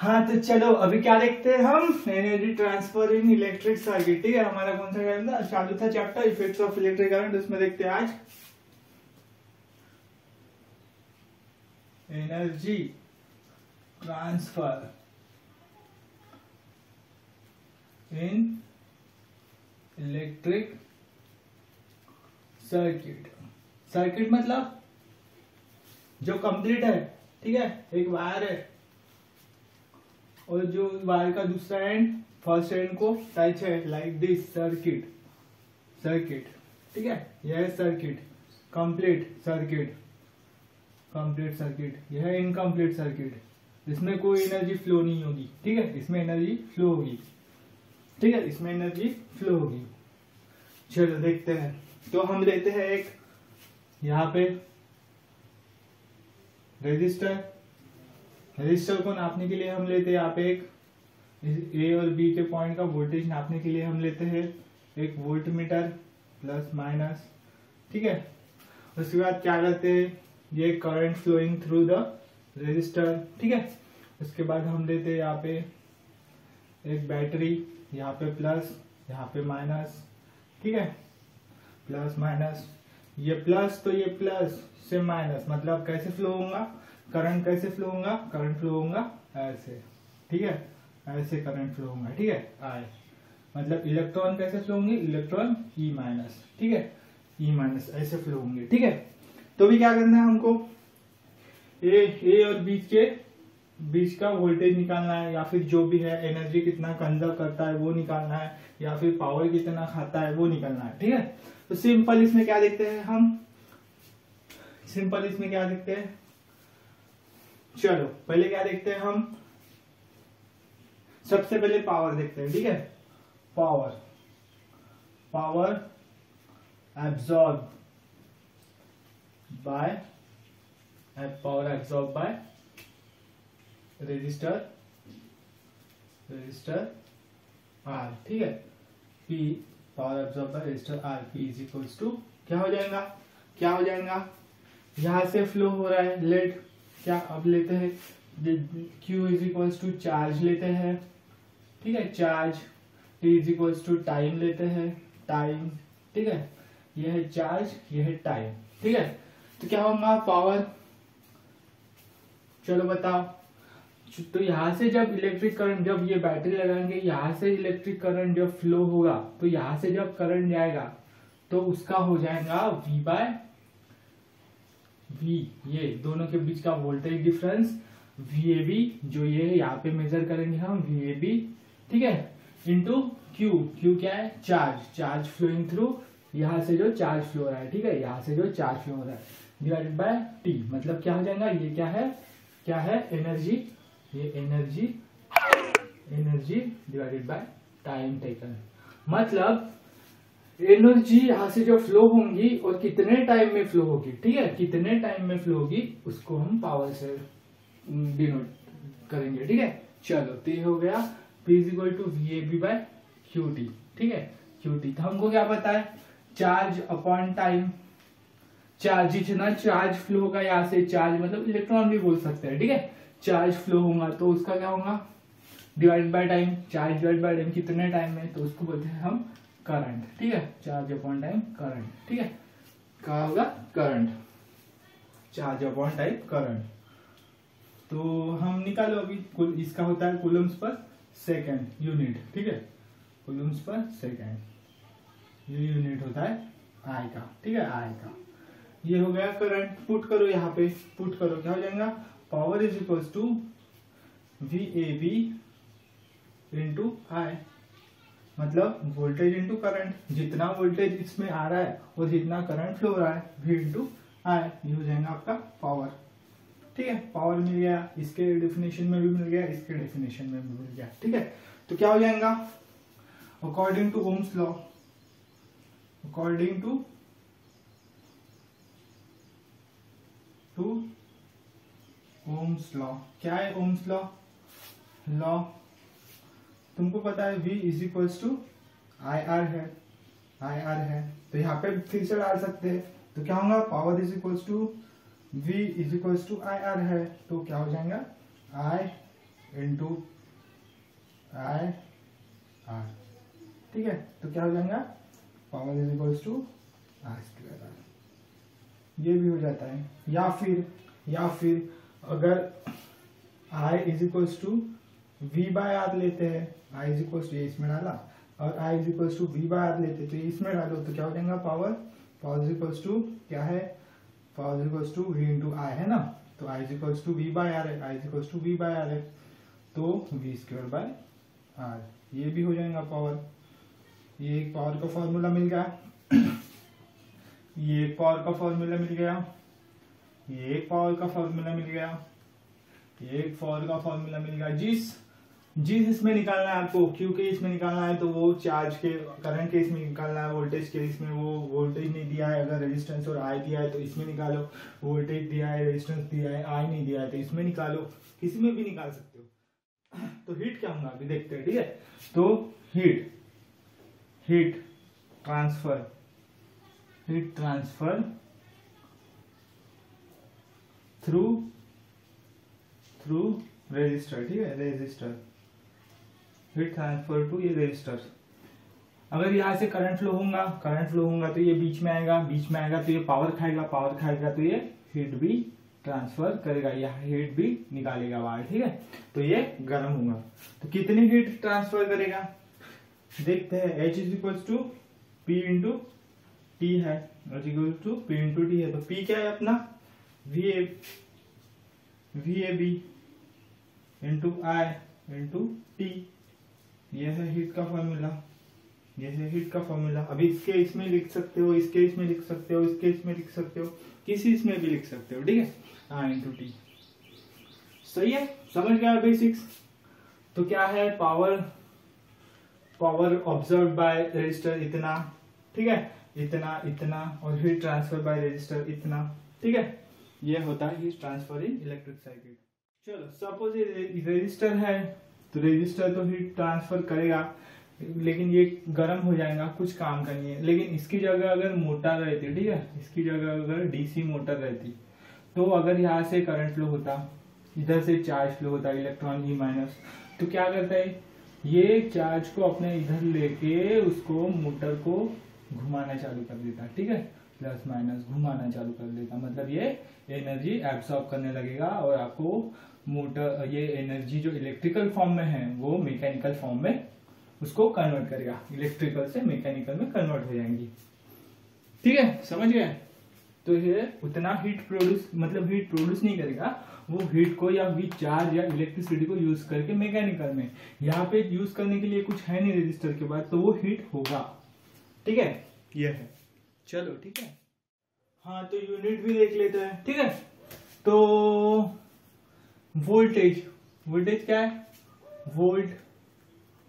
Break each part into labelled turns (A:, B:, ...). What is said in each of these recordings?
A: हाँ तो चलो अभी क्या देखते हैं हम, एनर्जी ट्रांसफर इन इलेक्ट्रिक सर्किट। ठीक है, हमारा कौन सा चालू था chapter effects of electric current, उसमें देखते हैं आज एनर्जी ट्रांसफर इन इलेक्ट्रिक सर्किट। सर्किट मतलब जो कंप्लीट है, ठीक है, एक वायर है और जो वायर का दूसरा एंड फर्स्ट एंड को टच है, लाइक दिस सर्किट। सर्किट, ठीक है, यह है circuit, complete circuit, complete circuit. यह है इनकम्प्लीट सर्किट, इसमें कोई एनर्जी फ्लो नहीं होगी। ठीक है, इसमें एनर्जी फ्लो होगी। ठीक है, इसमें एनर्जी फ्लो होगी। चलो देखते हैं। तो हम लेते हैं एक यहाँ पे रेजिस्टर। रेजिस्टर को नापने के लिए हम लेते हैं यहाँ पे एक ए और बी के पॉइंट का वोल्टेज नापने के लिए हम लेते हैं एक वोल्ट मीटर प्लस माइनस। ठीक है, उसके बाद क्या करते हैं, ये current flowing through the resistor. ठीक है, उसके बाद हम लेते हैं यहाँ पे एक बैटरी, यहाँ पे प्लस यहाँ पे माइनस। ठीक है, प्लस माइनस, ये प्लस तो ये प्लस से माइनस, मतलब कैसे फ्लो होगा करंट, कैसे फ्लो होगा करंट, फ्लो होगा ऐसे। ठीक है, ऐसे करंट फ्लो होगा। ठीक है, आई मतलब इलेक्ट्रॉन कैसे फ्लो होंगे, इलेक्ट्रॉन ई माइनस। ठीक है, ई माइनस ऐसे फ्लो होंगे। ठीक है, तो भी क्या करना है हमको, ए और बीच का वोल्टेज निकालना है, या फिर जो भी है एनर्जी कितना कंजर्व करता है वो निकालना है, या फिर पावर कितना खाता है वो निकालना है। ठीक है, तो सिंपल इसमें क्या देखते हैं हम, सिंपल इसमें क्या देखते हैं, चलो पहले क्या देखते हैं हम, सबसे पहले पावर देखते हैं। ठीक है, power, power absorb by resistor R. ठीक है, P power absorb by resistor R, P is equals to क्या हो जाएगा, यहां से फ्लो हो रहा है लेट, क्या अब लेते हैं Q is equals to charge लेते हैं। ठीक है, charge, T is equals to time लेते हैं, टाइम। ठीक है, यह है चार्ज, यह है टाइम। ठीक है, तो क्या होगा पावर, चलो बताओ। तो यहां से जब इलेक्ट्रिक करंट, जब ये बैटरी लगाएंगे, यहां से इलेक्ट्रिक करंट जब फ्लो होगा, तो यहां से जब करंट जाएगा तो उसका हो जाएगा V बाय V, ये दोनों के बीच का वोल्टेज डिफरेंस VAB, जो ये है यहाँ पे मेजर करेंगे हम VAB। ठीक है, इंटू Q क्या है, चार्ज फ्लोइंग थ्रू, यहाँ से जो चार्ज फ्लो हो रहा है। ठीक है, यहाँ से जो चार्ज फ्लो हो रहा है, डिवाइडेड बाय T, मतलब क्या हो जाएगा, ये क्या है एनर्जी, ये energy divided by time taken, मतलब एनर्जी यहाँ से जो फ्लो होंगी और कितने टाइम में फ्लो होगी। ठीक है, कितने टाइम में फ्लो होगी उसको हम पावर से डिनोट करेंगे। ठीक है, चलो तो ये हो गया P is equal to VAB by QT। ठीक है, QT, तो हमको क्या पता है, चार्ज अपॉन टाइम। चार्ज, जितना चार्ज फ्लो होगा यहाँ से, चार्ज मतलब इलेक्ट्रॉन भी बोल सकते हैं। ठीक है, चार्ज फ्लो होगा तो उसका क्या होगा, divide by time, charge divide by time कितने टाइम में, तो उसको बोलते हैं हम करंट। ठीक है, चार्ज अपॉन टाइम करंट। ठीक है, क्या होगा current, charge upon time current. तो हम निकालो अभी, इसका होता है कूलम्स पर सेकंड यूनिट। ठीक है, कूलम्स पर सेकंड, ये यूनिट होता है आई का। ठीक है, आई का, ये हो गया करंट। पुट करो यहाँ पे, पुट करो, क्या हो जाएगा, power is equals to VAB into I, मतलब वोल्टेज इंटू करंट, जितना वोल्टेज इसमें आ रहा है और जितना करंट फ्लो हो रहा है, V इंटू आई, ये हो जाएगा आपका पावर। ठीक है, पावर मिल गया, इसके डेफिनेशन में भी मिल गया, इसके डेफिनेशन में भी मिल गया। ठीक है, तो क्या हो जाएगा, according to Ohm's law, according to Ohm's law, क्या है ओम्स लॉ, तुमको पता है V is equals to IR है, तो यहाँ पे फिर से डाल सकते हैं, तो क्या होगा, power is equals to V is equals to IR है, तो क्या हो जाएगा I इंटू आई आर, ठीक है। तो क्या हो जाएगा, power is equals to R square R, ये भी हो जाता है। या फिर अगर I is equals to V by R लेते हैं, आई इज इक्वल्स टू, ये इसमें डाला, और I is equals to V by R लेते तो ये इसमें डालो, तो क्या हो जाएगा, पावर इज इक्वल्स टू क्या है, power is equals to V into I है ना, तो I is equals to V by R है, I is equals to V by R है, तो वी स्क्वायर बाय आर, ये भी हो जाएगा पावर। ये एक पावर का फॉर्मूला मिल गया, ये एक पावर का फॉर्मूला मिल गया, ये एक पावर का फॉर्मूला मिल गया, ये एक पावर का फॉर्मूला मिल गया। जिस इसमें निकालना है आपको, क्योंकि इसमें निकालना है तो वो चार्ज के करंट के इसमें निकालना है, वोल्टेज के इसमें वो वोल्टेज नहीं दिया है, अगर रेजिस्टेंस और आई दिया है तो इसमें निकालो, वोल्टेज दिया है, रेजिस्टेंस दिया है, आई नहीं दिया है तो इसमें निकालो, किसी में भी निकाल सकते हो। तो हीट क्या होगा अभी देखते हैं, ठीक है। तो हीट ट्रांसफर थ्रू रेजिस्टर, ठीक है, रेजिस्टर, हीट ट्रांसफर टू ये रेजिस्टर। अगर यहाँ से करंट फ्लो होगा तो ये बीच में आएगा तो ये पावर खाएगा तो ये हीट भी ट्रांसफर करेगा, यह हीट भी निकालेगा बाहर, ठीक है। तो ये गर्म होगा, तो कितनी हीट ट्रांसफर करेगा देखते हैं। H is equals to P into T है, H equals to P into T है, तो P क्या है अपना, VAB into I into T, ये है हीट का फॉर्मूला, ये है हीट का फॉर्मूला। अभी इसके इसमें लिख सकते हो, इसके इसमें लिख सकते हो, इसके इसमें लिख सकते हो, किसी इसमें भी लिख सकते हो, ठीक है, आई इंटू टी। सही है, समझ गया बेसिक्स। तो क्या है, पावर ऑब्जर्व बाय रेजिस्टर इतना, ठीक है, इतना और हीट ट्रांसफर बाय रेजिस्टर इतना, ठीक है। ये होता है हीट ट्रांसफर इन इलेक्ट्रिक सर्किट। चलो सपोज ये रेजिस्टर है, तो रेजिस्टर तो हीट ट्रांसफर करेगा, लेकिन ये गर्म हो जाएगा, कुछ काम का नहीं है। लेकिन इसकी जगह अगर मोटर रहती, ठीक है, इसकी जगह अगर डीसी मोटर रहती, तो अगर यहाँ से करंट फ्लो होता, इधर से चार्ज फ्लो होता, इलेक्ट्रॉन ई माइनस, तो क्या करता है, ये चार्ज को अपने इधर लेके उसको मोटर को घुमाना चालू कर देता, ठीक है, प्लस माइनस घुमाना चालू कर देता, मतलब ये एनर्जी एब्सॉर्ब करने लगेगा और आपको मोटर ये एनर्जी जो इलेक्ट्रिकल फॉर्म में है वो मैकेनिकल फॉर्म में उसको कन्वर्ट करेगा, इलेक्ट्रिकल से मैकेनिकल में कन्वर्ट हो जाएंगी, ठीक है, समझ गए। तो ये उतना हीट प्रोड्यूस नहीं करेगा, वो हीट को या वी चार्ज या इलेक्ट्रिसिटी को यूज करके मैकेनिकल में, यहाँ पे यूज करने के लिए कुछ है नहीं रेजिस्टर के बाद, तो वो हीट होगा, ठीक है, ये है। चलो ठीक है, हाँ तो यूनिट भी देख लेते हैं, ठीक है। तो वोल्टेज क्या है,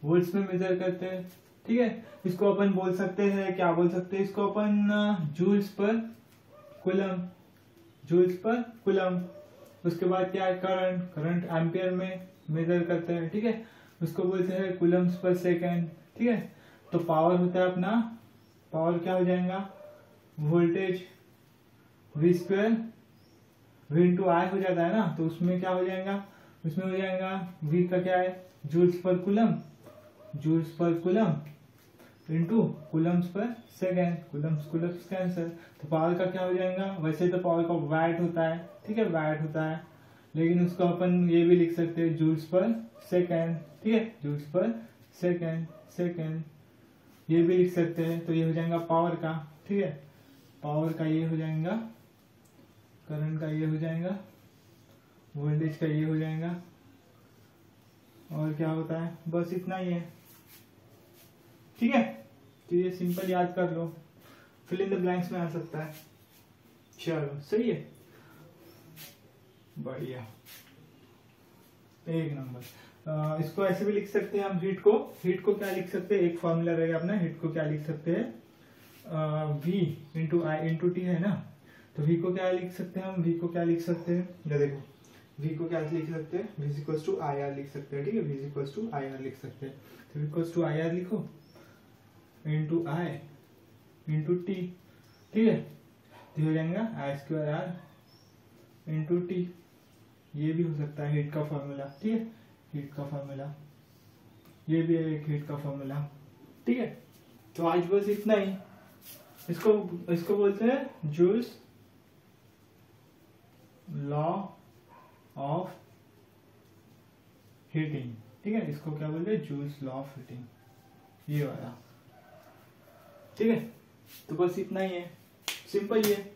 A: वोल्ट्स में मेजर करते हैं, ठीक है। इसको अपन बोल सकते हैं, क्या बोल सकते हैं इसको अपन, जूल्स पर कूलम। उसके बाद क्या है, करंट एम्पियर में मेजर करते हैं, ठीक है, उसको बोलते हैं कूलम्स पर सेकेंड, ठीक है। तो पावर होता है अपना, पावर क्या हो जाएगा, voltage V square V into I हो जाता है ना, तो उसमें क्या हो जाएगा, उसमें हो जाएगा वी का क्या है, joules per coulomb into coulombs per second, coulombs cancel, तो पावर का क्या हो जाएगा, वैसे तो पावर का वाट होता है, ठीक है, वाट होता है, लेकिन उसको अपन ये भी लिख सकते हैं जूल्स पर सेकेंड, ठीक है, जूल्स पर सेकेंड ये भी लिख सकते हैं। तो ये हो जाएगा पावर का, ठीक है, पावर का ये हो जाएगा, करंट का ये हो जाएगा, वोल्टेज का ये हो जाएगा, और क्या होता है, बस इतना ही है, ठीक है। तो ये सिंपल याद कर लो, फिल इन द ब्लैंक्स में आ सकता है। चलो सही है, बढ़िया, एक नंबर। इसको ऐसे भी लिख सकते हैं हम, हीट को क्या लिख सकते हैं, एक फॉर्मूला रहेगा अपना, हीट को क्या लिख सकते हैं, V into I into T है ना, तो V को क्या लिख सकते हैं हम, V को क्या लिख सकते हैं, ये देखो, V को क्या लिख सकते हैं, V equals to I R लिख सकते हैं, ठीक है, V equals to I R लिख सकते हैं, तो V equals to I R लिखो इंटू आई इंटू टी, ठीक है, तो हो जाएगा I square R into T, ये भी हो सकता है हीट का फॉर्मूला, ठीक है, हीट का फॉर्मूला, ये भी है एक हीट का फॉर्मूला। ठीक है, तो आज बस इतना ही। इसको बोलते हैं जूल्स लॉ ऑफ हीटिंग। ठीक है, इसको क्या बोलते हैं, जूल्स लॉ ऑफ हीटिंग, ये वाला। ठीक है, तो बस इतना ही है, सिंपल ही है।